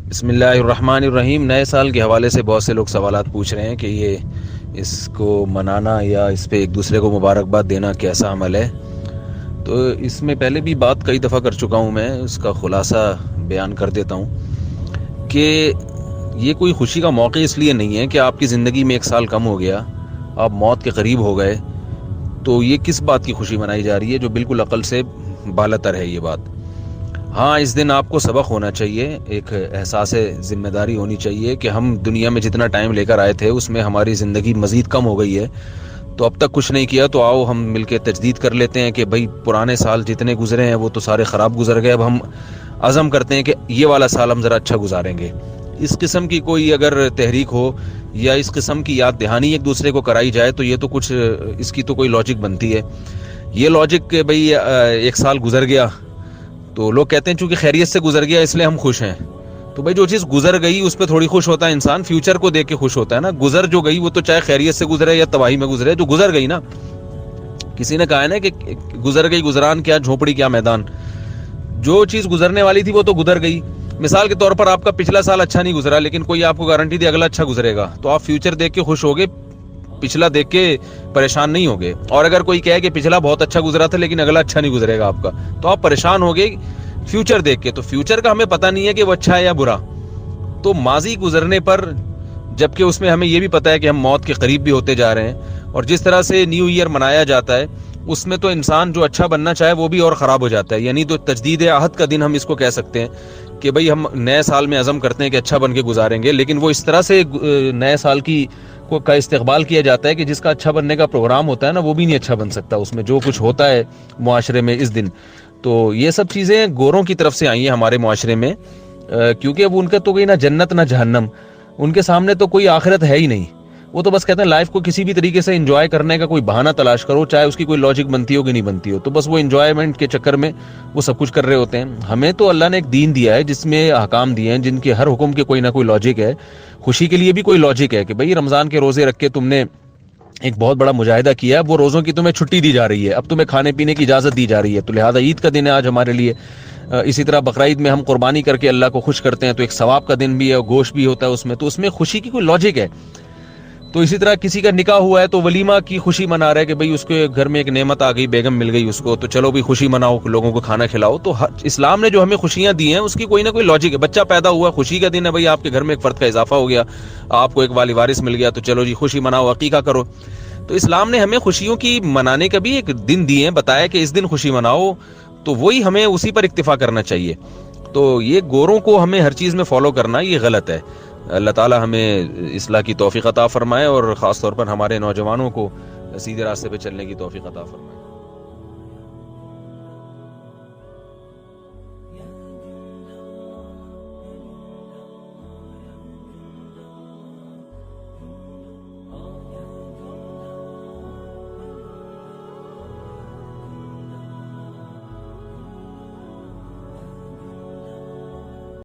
बिस्मिल्लाहिर्रहमानिर्रहीम। नए साल के हवाले से बहुत से लोग सवालात पूछ रहे हैं कि ये इसको मनाना या इस पे एक दूसरे को मुबारकबाद देना कैसा अमल है। तो इसमें पहले भी बात कई दफ़ा कर चुका हूँ, मैं उसका ख़ुलासा बयान कर देता हूँ कि ये कोई खुशी का मौका इसलिए नहीं है कि आपकी ज़िंदगी में एक साल कम हो गया, आप मौत के करीब हो गए, तो ये किस बात की खुशी मनाई जा रही है जो बिल्कुल अकल से बालातर है ये बात। हाँ, इस दिन आपको सबक होना चाहिए, एक एहसास ज़िम्मेदारी होनी चाहिए कि हम दुनिया में जितना टाइम लेकर आए थे उसमें हमारी ज़िंदगी मज़ीद कम हो गई है। तो अब तक कुछ नहीं किया, तो आओ हम मिलके तजदीद कर लेते हैं कि भाई पुराने साल जितने गुजरे हैं वो तो सारे ख़राब गुजर गए, अब हम अज़म करते हैं कि ये वाला साल हम ज़रा अच्छा गुजारेंगे। इस किस्म की कोई अगर तहरीक हो या इस किस्म की याद दहानी एक दूसरे को कराई जाए तो ये तो कुछ इसकी तो कोई लॉजिक बनती है। ये लॉजिक कि भाई एक साल गुजर गया तो लोग कहते हैं चूंकि खैरियत से गुजर गया इसलिए हम खुश हैं। तो भाई जो चीज़ गुजर गई उस पर थोड़ी खुश होता है इंसान, फ्यूचर को देख के खुश होता है ना। गुजर जो गई वो तो चाहे खैरियत से गुजरे या तबाही में गुजरे, जो गुजर गई ना। किसी ने कहा है ना कि गुजर गई गुजरान क्या झोपड़ी क्या मैदान। जो चीज़ गुजरने वाली थी वो तो गुजर गई। मिसाल के तौर पर आपका पिछला साल अच्छा नहीं गुजरा, लेकिन कोई आपको गारंटी दी अगला अच्छा गुजरेगा, तो आप फ्यूचर देख के खुश होगे, पिछला देख के परेशान नहीं होगे। और अगर कोई कहे कि पिछला बहुत अच्छा गुजरा था लेकिन अगला अच्छा नहीं गुजरेगा आपका, तो आप परेशान होगे फ्यूचर देख के। तो फ्यूचर का हमें पता नहीं है कि वो अच्छा है या बुरा। तो माजी गुजरने पर, जबकि उसमें हमें यह भी पता है कि हम मौत के करीब भी होते जा रहे हैं, और जिस तरह से न्यू ईयर मनाया जाता है उसमें तो इंसान जो अच्छा बनना चाहे वो भी और ख़राब हो जाता है। यानी तो तजदीद अहद का दिन हम इसको कह सकते हैं कि भाई हम नए साल में अज़म करते हैं कि अच्छा बन के गुजारेंगे, लेकिन वो इस तरह से नए साल का इस्तेकबाल किया जाता है कि जिसका अच्छा बनने का प्रोग्राम होता है ना, वो भी नहीं अच्छा बन सकता उसमें जो कुछ होता है मुआशरे में इस दिन। तो ये सब चीज़ें गोरों की तरफ से आई हैं हमारे मुआशरे में, क्योंकि अब उनका तो कोई ना जन्नत ना जहन्नम, उनके सामने तो कोई आखिरत है ही नहीं। वो तो बस कहते हैं लाइफ को किसी भी तरीके से एंजॉय करने का कोई बहाना तलाश करो, चाहे उसकी कोई लॉजिक बनती हो कि नहीं बनती हो, तो बस वो एंजॉयमेंट के चक्कर में वो सब कुछ कर रहे होते हैं। हमें तो अल्लाह ने एक दीन दिया है जिसमें अहकाम दिए हैं, जिनके हर हुक्म के कोई ना कोई लॉजिक है। खुशी के लिए भी कोई लॉजिक है कि भाई रमज़ान के रोज़े रख के तुमने एक बहुत बड़ा मुजाहिदा किया है, वो रोज़ों की तुम्हें छुट्टी दी जा रही है, अब तुम्हें खाने पीने की इजाज़त दी जा रही है, तो लिहाजा ईद का दिन है आज हमारे लिए। इसी तरह बकरीद में हम कुर्बानी करके अल्लाह को खुश करते हैं, तो एक सवाब का दिन भी है, गोश्त भी होता है उसमें, तो उसमें खुशी की कोई लॉजिक है। तो इसी तरह किसी का निकाह हुआ है तो वलीमा की खुशी मना रहा है कि भाई उसके घर में एक नेमत आ गई, बेगम मिल गई उसको, तो चलो भी खुशी मनाओ, लोगों को खाना खिलाओ। तो इस्लाम ने जो हमें खुशियां दी हैं उसकी कोई ना कोई लॉजिक है। बच्चा पैदा हुआ, खुशी का दिन है, भाई आपके घर में एक फर्द का इजाफा हो गया, आपको एक वाली वारिस मिल गया, तो चलो जी खुशी मनाओ, अकीका करो। तो इस्लाम ने हमें खुशियों की मनाने का भी एक दिन दिए हैं, बताया कि इस दिन खुशी मनाओ, तो वही हमें उसी पर इक्तिफा करना चाहिए। तो ये गोरों को हमें हर चीज़ में फॉलो करना ये गलत है। अल्लाह ताला हमें इस्लाह की तौफीक अता फरमाए और ख़ास तौर पर हमारे नौजवानों को सीधे रास्ते पे चलने की तौफीक अता फरमाए।